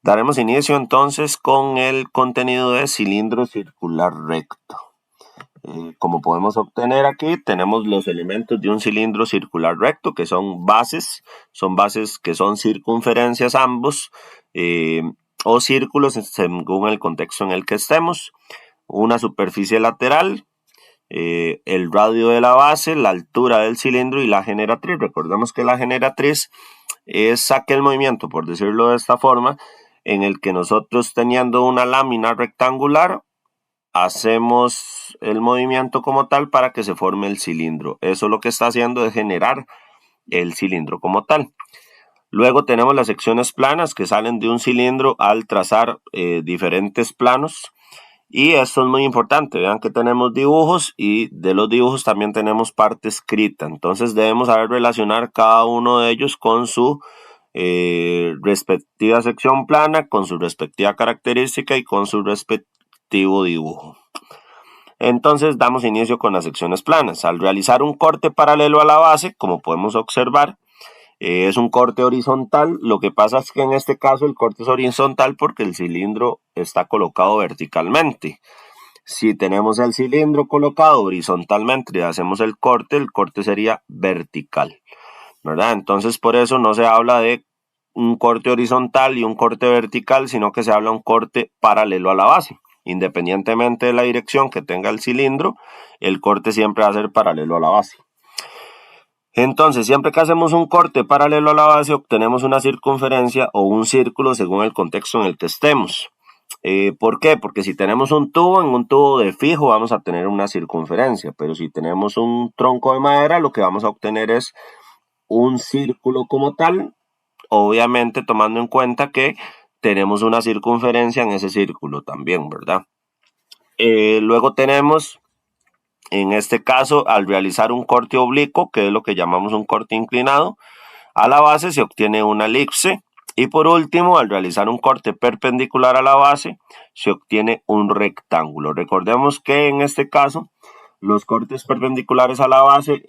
Daremos inicio entonces con el contenido de cilindro circular recto. Como podemos obtener aquí, tenemos los elementos de un cilindro circular recto, que son bases que son circunferencias ambos, o círculos según el contexto en el que estemos. Una superficie lateral, el radio de la base, la altura del cilindro y la generatriz. Recordemos que la generatriz es aquel movimiento, por decirlo de esta forma, en el que nosotros, teniendo una lámina rectangular, hacemos el movimiento como tal para que se forme el cilindro. Eso lo que está haciendo es generar el cilindro como tal. Luego tenemos las secciones planas que salen de un cilindro al trazar diferentes planos. Y esto es muy importante, vean que tenemos dibujos y de los dibujos también tenemos parte escrita. Entonces debemos saber relacionar cada uno de ellos con su respectiva sección plana, con su respectiva característica y con su respectivo dibujo. Entonces damos inicio con las secciones planas. Al realizar un corte paralelo a la base, como podemos observar, es un corte horizontal. Lo que pasa es que en este caso el corte es horizontal porque el cilindro está colocado verticalmente. Si tenemos el cilindro colocado horizontalmente y hacemos el corte sería vertical, ¿verdad? Entonces por eso no se habla de un corte horizontal y un corte vertical, sino que se habla de un corte paralelo a la base. Independientemente de la dirección que tenga el cilindro, el corte siempre va a ser paralelo a la base. Entonces, siempre que hacemos un corte paralelo a la base, obtenemos una circunferencia o un círculo según el contexto en el que estemos. ¿Por qué? Porque si tenemos un tubo, en un tubo de fijo vamos a tener una circunferencia, pero si tenemos un tronco de madera, lo que vamos a obtener es un círculo como tal, obviamente tomando en cuenta que tenemos una circunferencia en ese círculo también, ¿verdad? Luego tenemos, en este caso, al realizar un corte oblicuo, que es lo que llamamos un corte inclinado, a la base se obtiene una elipse. Y por último, al realizar un corte perpendicular a la base, se obtiene un rectángulo. Recordemos que en este caso, los cortes perpendiculares a la base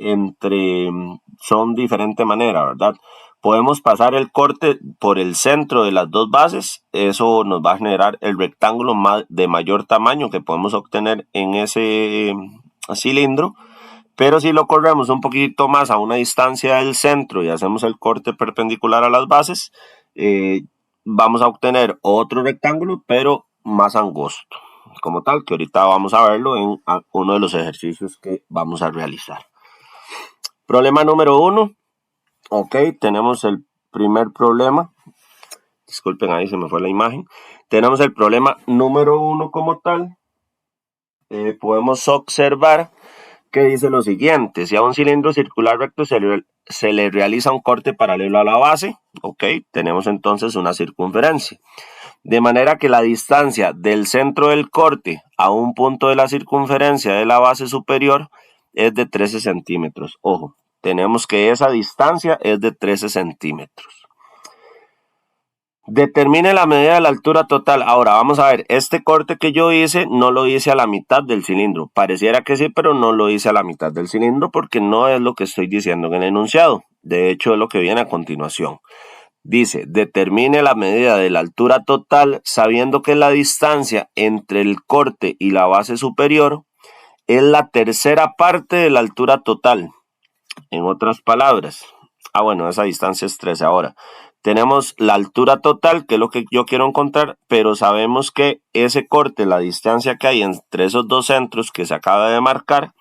son de diferente manera, ¿verdad? Podemos pasar el corte por el centro de las dos bases. Eso nos va a generar el rectángulo de mayor tamaño que podemos obtener en ese cilindro. Pero si lo corremos un poquito más a una distancia del centro y hacemos el corte perpendicular a las bases, vamos a obtener otro rectángulo, pero más angosto, como tal, que ahorita vamos a verlo en uno de los ejercicios que vamos a realizar. Problema número 1. Ok, tenemos el primer problema. Disculpen, ahí se me fue la imagen. Tenemos el problema número 1 como tal. Podemos observar que dice lo siguiente: si a un cilindro circular recto se le realiza un corte paralelo a la base, ok, tenemos entonces una circunferencia. De manera que la distancia del centro del corte a un punto de la circunferencia de la base superior es de 13 centímetros. Ojo, tenemos que esa distancia es de 13 centímetros. Determine la medida de la altura total. Ahora vamos a ver, este corte que yo hice no lo hice a la mitad del cilindro. Pareciera que sí, pero no lo hice a la mitad del cilindro porque no es lo que estoy diciendo en el enunciado. De hecho, es lo que viene a continuación. Dice, determine la medida de la altura total sabiendo que la distancia entre el corte y la base superior es la tercera parte de la altura total. En otras palabras, bueno, esa distancia es 13 ahora. Tenemos la altura total, que es lo que yo quiero encontrar, pero sabemos que ese corte, la distancia que hay entre esos dos centros que se acaba de marcar,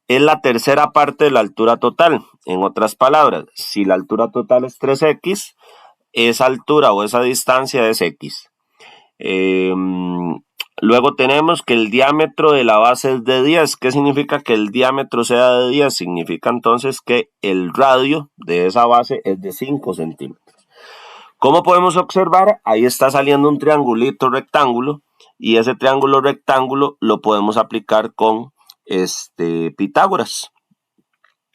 es la tercera parte de la altura total. En otras palabras, si la altura total es 3x, esa altura o esa distancia es x. Luego tenemos que el diámetro de la base es de 10. ¿Qué significa que el diámetro sea de 10? Significa entonces que el radio de esa base es de 5 centímetros. ¿Cómo podemos observar? Ahí está saliendo un triangulito rectángulo y ese triángulo rectángulo lo podemos aplicar con Pitágoras.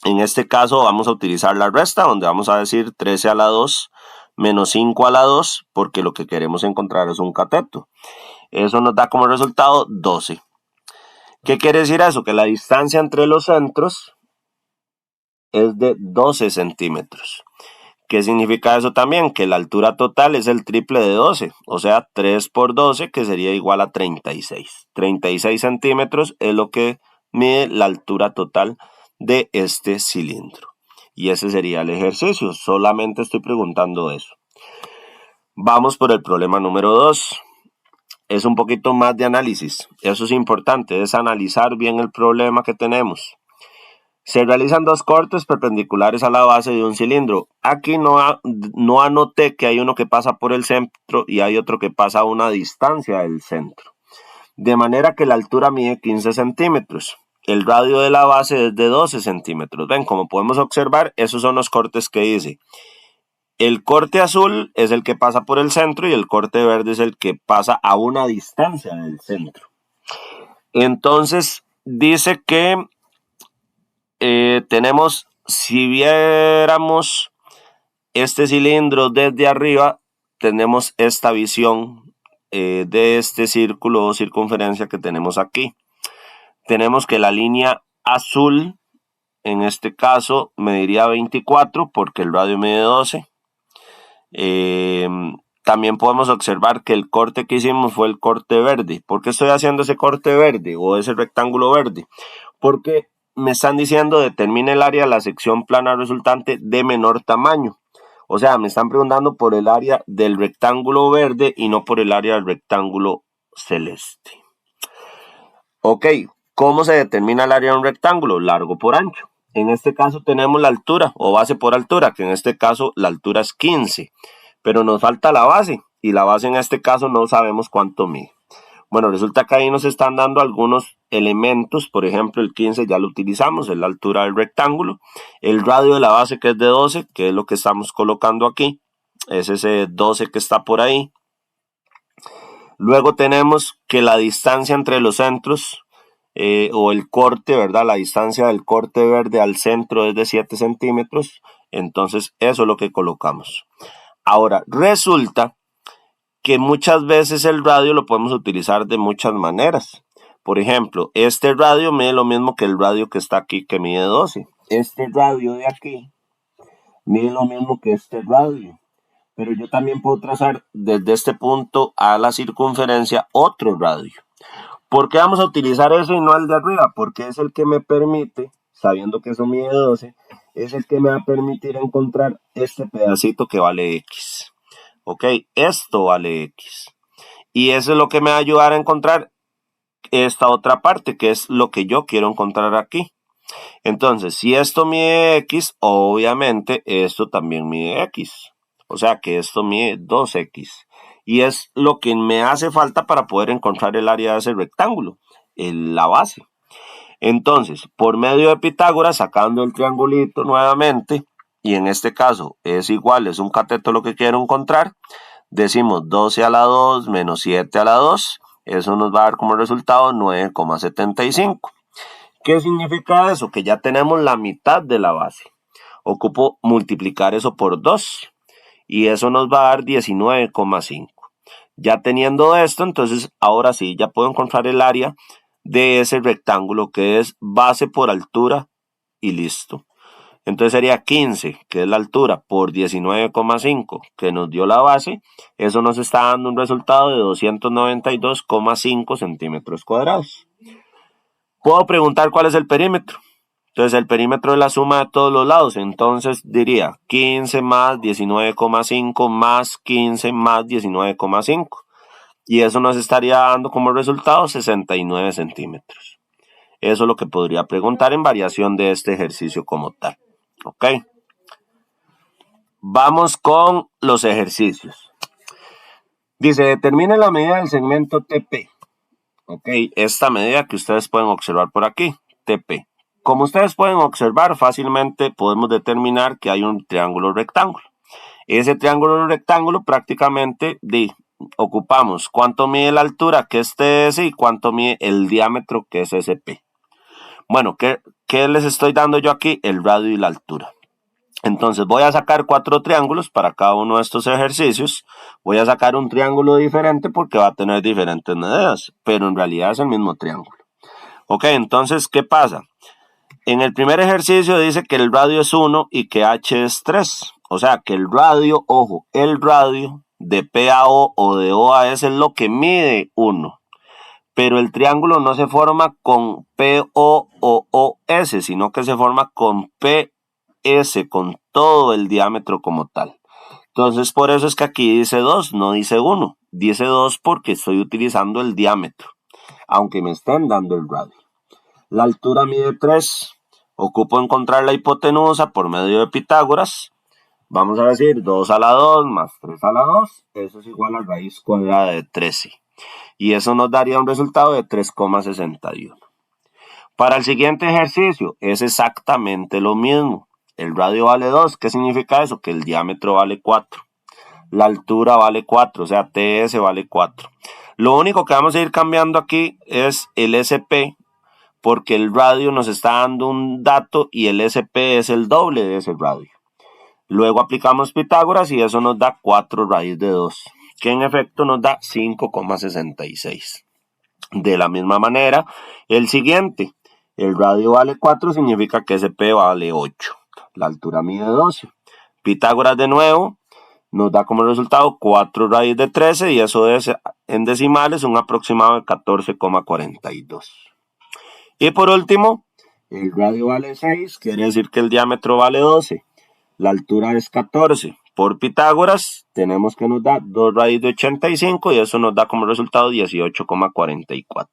En este caso vamos a utilizar la resta, donde vamos a decir 13 a la 2 menos 5 a la 2, porque lo que queremos encontrar es un cateto. Eso nos da como resultado 12. ¿Qué quiere decir eso? Que la distancia entre los centros es de 12 centímetros. ¿Qué significa eso también? Que la altura total es el triple de 12, o sea, 3 por 12, que sería igual a 36. 36 centímetros es lo que mide la altura total de este cilindro. Y ese sería el ejercicio, solamente estoy preguntando eso. Vamos por el problema número 2. Es un poquito más de análisis, eso es importante, es analizar bien el problema que tenemos. Se realizan dos cortes perpendiculares a la base de un cilindro. Aquí no anoté que hay uno que pasa por el centro y hay otro que pasa a una distancia del centro. De manera que la altura mide 15 centímetros. El radio de la base es de 12 centímetros. Ven, como podemos observar, esos son los cortes que hice. El corte azul es el que pasa por el centro y el corte verde es el que pasa a una distancia del centro. Entonces, dice que tenemos, si viéramos este cilindro desde arriba, tenemos esta visión de este círculo o circunferencia que tenemos aquí. Tenemos que la línea azul, en este caso, mediría 24 porque el radio mide 12. También podemos observar que el corte que hicimos fue el corte verde. ¿Por qué estoy haciendo ese corte verde o ese rectángulo verde? Porque me están diciendo determine el área de la sección plana resultante de menor tamaño. O sea, me están preguntando por el área del rectángulo verde y no por el área del rectángulo celeste. Ok, ¿cómo se determina el área de un rectángulo? Largo por ancho. En este caso tenemos la altura o base por altura, que en este caso la altura es 15. Pero nos falta la base y la base en este caso no sabemos cuánto mide. Bueno, resulta que ahí nos están dando algunos elementos, por ejemplo el 15 ya lo utilizamos, es la altura del rectángulo, el radio de la base que es de 12, que es lo que estamos colocando aquí, es ese 12 que está por ahí. Luego tenemos que la distancia entre los centros o el corte, ¿verdad? La distancia del corte verde al centro es de 7 centímetros, entonces eso es lo que colocamos. Ahora, resulta que muchas veces el radio lo podemos utilizar de muchas maneras. Por ejemplo, este radio mide lo mismo que el radio que está aquí, que mide 12. Este radio de aquí mide lo mismo que este radio. Pero yo también puedo trazar desde este punto a la circunferencia otro radio. ¿Por qué vamos a utilizar eso y no el de arriba? Porque es el que me permite, sabiendo que eso mide 12, es el que me va a permitir encontrar este pedacito que vale X. Ok, esto vale X. Y eso es lo que me va a ayudar a encontrar esta otra parte, que es lo que yo quiero encontrar aquí. Entonces, si esto mide X, obviamente esto también mide X. O sea que esto mide 2X. Y es lo que me hace falta para poder encontrar el área de ese rectángulo, la base. Entonces, por medio de Pitágoras, sacando el triangulito nuevamente, y en este caso es igual, es un cateto lo que quiero encontrar, decimos 12 a la 2 menos 7 a la 2, eso nos va a dar como resultado 9,75. ¿Qué significa eso? Que ya tenemos la mitad de la base. Ocupo multiplicar eso por 2 y eso nos va a dar 19,5. Ya teniendo esto, entonces ahora sí, ya puedo encontrar el área de ese rectángulo que es base por altura y listo. Entonces sería 15, que es la altura, por 19,5, que nos dio la base. Eso nos está dando un resultado de 292,5 centímetros cuadrados. Puedo preguntar cuál es el perímetro. Entonces el perímetro es la suma de todos los lados. Entonces diría 15 más 19,5 más 15 más 19,5. Y eso nos estaría dando como resultado 69 centímetros. Eso es lo que podría preguntar en variación de este ejercicio como tal. Ok. Vamos con los ejercicios. Dice, determine la medida del segmento TP. Ok, esta medida que ustedes pueden observar por aquí, TP. Como ustedes pueden observar, fácilmente podemos determinar que hay un triángulo rectángulo. Ese triángulo rectángulo prácticamente ocupamos cuánto mide la altura, que es TS, y cuánto mide el diámetro, que es SP. Bueno, ¿qué les estoy dando yo aquí? El radio y la altura. Entonces voy a sacar 4 triángulos para cada uno de estos ejercicios. Voy a sacar un triángulo diferente porque va a tener diferentes medidas, pero en realidad es el mismo triángulo. Ok, entonces, ¿qué pasa? En el primer ejercicio dice que el radio es 1 y que H es 3. O sea que el radio, ojo, el radio de P a O de O a S es lo que mide 1. Pero el triángulo no se forma con PO o S, sino que se forma con PS, con todo el diámetro como tal. Entonces, por eso es que aquí dice 2, no dice 1. Dice 2 porque estoy utilizando el diámetro, aunque me estén dando el radio. La altura mide 3. Ocupo encontrar la hipotenusa por medio de Pitágoras. Vamos a decir 2 a la 2 más 3 a la 2. Eso es igual a raíz cuadrada de 13. Y eso nos daría un resultado de 3,61. Para el siguiente ejercicio es exactamente lo mismo. El radio vale 2. ¿Qué significa eso? Que el diámetro vale 4. La altura vale 4, o sea, TS vale 4. Lo único que vamos a ir cambiando aquí es el SP, porque el radio nos está dando un dato y el SP es el doble de ese radio. Luego aplicamos Pitágoras y eso nos da 4 raíz de 2, que en efecto nos da 5,66. De la misma manera, el siguiente, el radio vale 4, significa que SP vale 8. La altura mide 12. Pitágoras de nuevo, nos da como resultado 4 raíz de 13 y eso es en decimales un aproximado de 14,42. Y por último, el radio vale 6, quiere decir que el diámetro vale 12. La altura es 14. Por Pitágoras tenemos que nos da 2 raíz de 85 y eso nos da como resultado 18,44.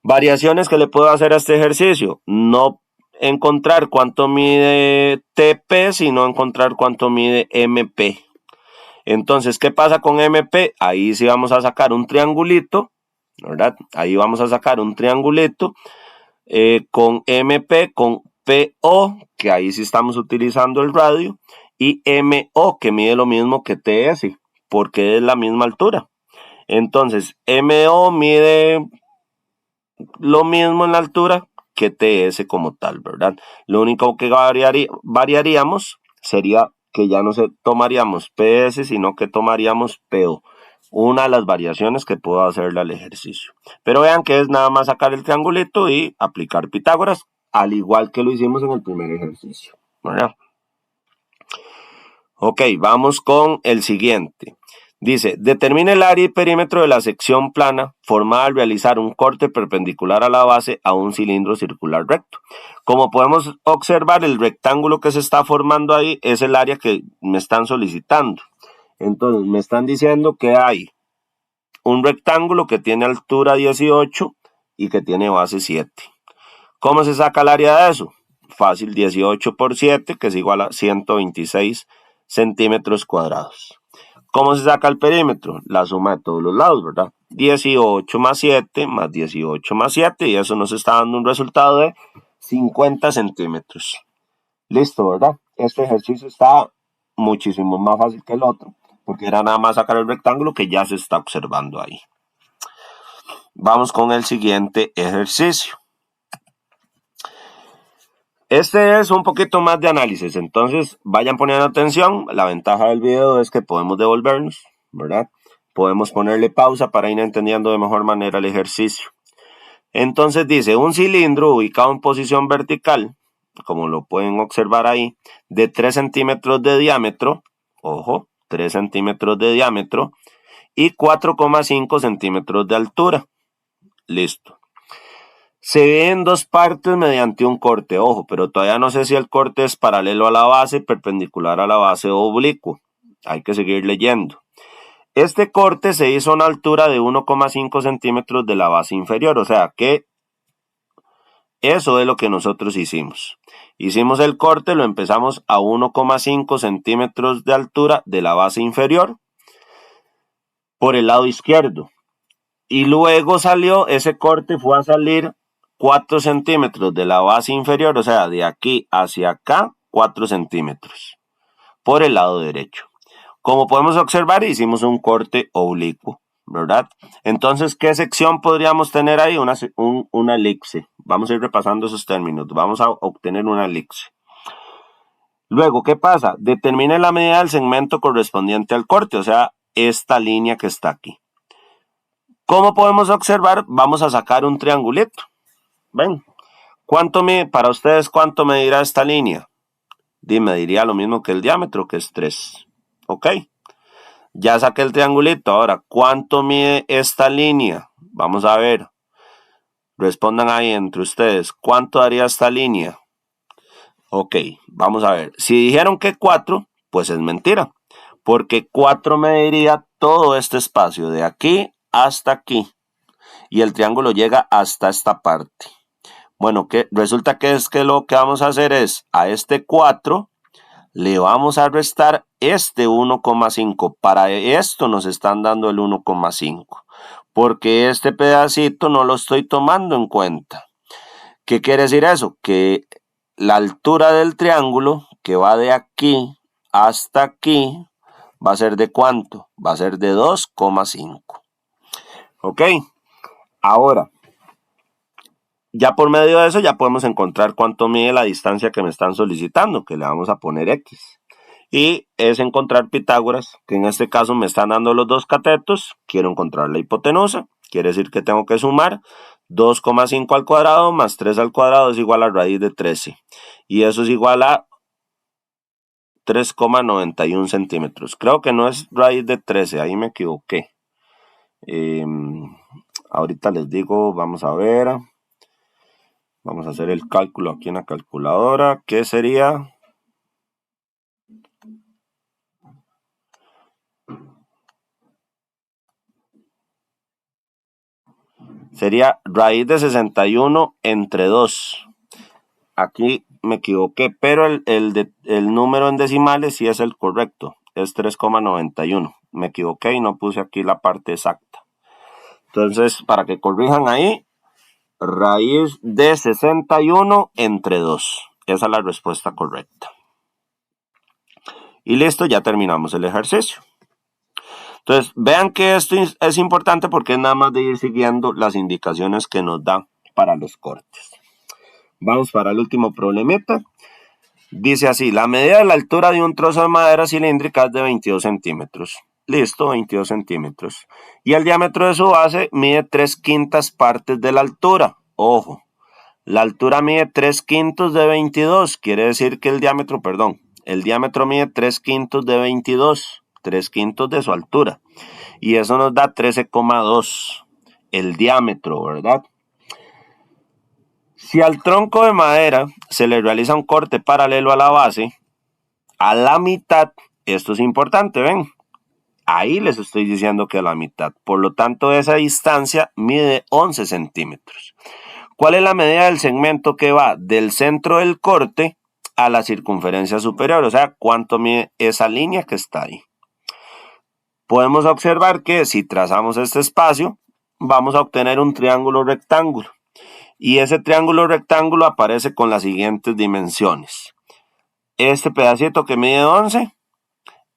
Variaciones que le puedo hacer a este ejercicio. No encontrar cuánto mide TP, sino encontrar cuánto mide MP. Entonces, ¿qué pasa con MP? Ahí sí vamos a sacar un triangulito, ¿verdad? Ahí vamos a sacar un triangulito con MP, con PO, que ahí sí estamos utilizando el radio, y MO, que mide lo mismo que TS, porque es la misma altura. Entonces, MO mide lo mismo en la altura que TS como tal, ¿verdad? Lo único que variaríamos sería que ya no tomaríamos PS, sino que tomaríamos PO. Una de las variaciones que puedo hacerle al ejercicio. Pero vean que es nada más sacar el triangulito y aplicar Pitágoras, al igual que lo hicimos en el primer ejercicio, ¿verdad? Ok, vamos con el siguiente. Dice, determine el área y perímetro de la sección plana formada al realizar un corte perpendicular a la base a un cilindro circular recto. Como podemos observar, el rectángulo que se está formando ahí es el área que me están solicitando. Entonces, me están diciendo que hay un rectángulo que tiene altura 18 y que tiene base 7. ¿Cómo se saca el área de eso? Fácil, 18 por 7, que es igual a 126 centímetros cuadrados. ¿Cómo se saca el perímetro? La suma de todos los lados, ¿verdad? 18 más 7 más 18 más 7 y eso nos está dando un resultado de 50 centímetros. Listo, ¿verdad? Este ejercicio está muchísimo más fácil que el otro, porque era nada más sacar el rectángulo que ya se está observando ahí. Vamos con el siguiente ejercicio. Este es un poquito más de análisis, entonces vayan poniendo atención. La ventaja del video es que podemos devolvernos, ¿verdad? Podemos ponerle pausa para ir entendiendo de mejor manera el ejercicio. Entonces dice, un cilindro ubicado en posición vertical, como lo pueden observar ahí, de 3 centímetros de diámetro, ojo, 3 centímetros de diámetro y 4,5 centímetros de altura. Listo. Se ve en dos partes mediante un corte, ojo, pero todavía no sé si el corte es paralelo a la base, perpendicular a la base o oblicuo. Hay que seguir leyendo. Este corte se hizo a una altura de 1,5 centímetros de la base inferior, o sea que eso es lo que nosotros hicimos. Hicimos el corte, lo empezamos a 1,5 centímetros de altura de la base inferior por el lado izquierdo. Y luego salió, ese corte fue a salir 4 centímetros de la base inferior, o sea, de aquí hacia acá, 4 centímetros por el lado derecho. Como podemos observar, hicimos un corte oblicuo, ¿verdad? Entonces, ¿qué sección podríamos tener ahí? Una elipse. Vamos a ir repasando esos términos. Vamos a obtener una elipse. Luego, ¿qué pasa? Determine la medida del segmento correspondiente al corte, o sea, esta línea que está aquí. ¿Cómo podemos observar? Vamos a sacar un triangulito. ¿Ven? ¿Cuánto para ustedes, cuánto medirá esta línea? me diría lo mismo que el diámetro, que es 3. ¿Ok? Ya saqué el triangulito. Ahora, ¿cuánto mide esta línea? Vamos a ver. Respondan ahí entre ustedes. ¿Cuánto daría esta línea? Ok, vamos a ver. Si dijeron que 4, pues es mentira. Porque 4 mediría todo este espacio, de aquí hasta aquí. Y el triángulo llega hasta esta parte. Bueno, resulta que es que lo que vamos a hacer es, a este 4 le vamos a restar este 1,5. Para esto nos están dando el 1,5. Porque este pedacito no lo estoy tomando en cuenta. ¿Qué quiere decir eso? Que la altura del triángulo, que va de aquí hasta aquí, va a ser ¿de cuánto? Va a ser de 2,5. ¿Ok? Ahora, ya por medio de eso ya podemos encontrar cuánto mide la distancia que me están solicitando, que le vamos a poner X. Y es encontrar Pitágoras, que en este caso me están dando los dos catetos. Quiero encontrar la hipotenusa, quiere decir que tengo que sumar 2,5 al cuadrado más 3 al cuadrado es igual a raíz de 13. Y eso es igual a 3,91 centímetros. Creo que no es raíz de 13, ahí me equivoqué. Ahorita les digo, vamos a ver. Vamos a hacer el cálculo aquí en la calculadora. ¿Qué sería? Sería raíz de 61 entre 2. Aquí me equivoqué, pero el número en decimales sí es el correcto. Es 3,91. Me equivoqué y no puse aquí la parte exacta. Entonces, para que corrijan ahí, raíz de 61 entre 2. Esa es la respuesta correcta. Y listo, ya terminamos el ejercicio. Entonces, vean que esto es importante porque es nada más de ir siguiendo las indicaciones que nos da para los cortes. Vamos para el último problemita. Dice así, la medida de la altura de un trozo de madera cilíndrica es de 22 centímetros. Listo, 22 centímetros. Y el diámetro de su base mide 3/5 partes de la altura. Ojo, la altura mide 3/5 de 22. Quiere decir que el diámetro mide 3/5 de 22. 3/5 de su altura. Y eso nos da 13,2. El diámetro, ¿verdad? Si al tronco de madera se le realiza un corte paralelo a la base, a la mitad, esto es importante, ¿ven? Ahí les estoy diciendo que a la mitad. Por lo tanto, esa distancia mide 11 centímetros. ¿Cuál es la medida del segmento que va del centro del corte a la circunferencia superior? O sea, ¿cuánto mide esa línea que está ahí? Podemos observar que si trazamos este espacio, vamos a obtener un triángulo rectángulo. Y ese triángulo rectángulo aparece con las siguientes dimensiones. Este pedacito que mide 11,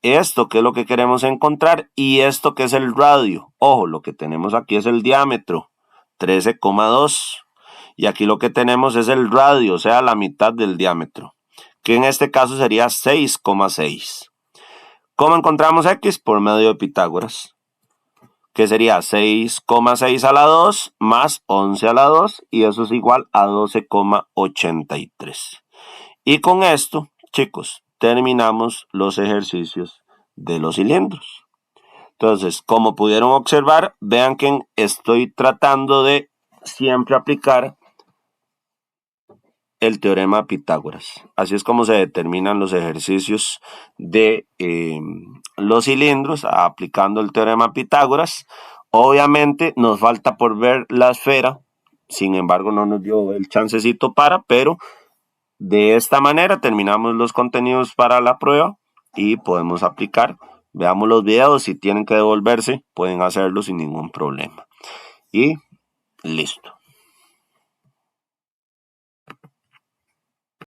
esto que es lo que queremos encontrar, y esto que es el radio. Ojo, lo que tenemos aquí es el diámetro, 13,2. Y aquí lo que tenemos es el radio, o sea, la mitad del diámetro, que en este caso sería 6,6. ¿Cómo encontramos X? Por medio de Pitágoras, que sería 6,6 a la 2 más 11 a la 2, y eso es igual a 12,83. Y con esto, chicos, terminamos los ejercicios de los cilindros. Entonces, como pudieron observar, vean que estoy tratando de siempre aplicar el teorema de Pitágoras. Así es como se determinan los ejercicios de los cilindros, aplicando el teorema de Pitágoras. Obviamente nos falta por ver la esfera, sin embargo no nos dio el chancecito pero de esta manera terminamos los contenidos para la prueba y podemos aplicar. Veamos los videos, si tienen que devolverse, pueden hacerlo sin ningún problema. Y listo.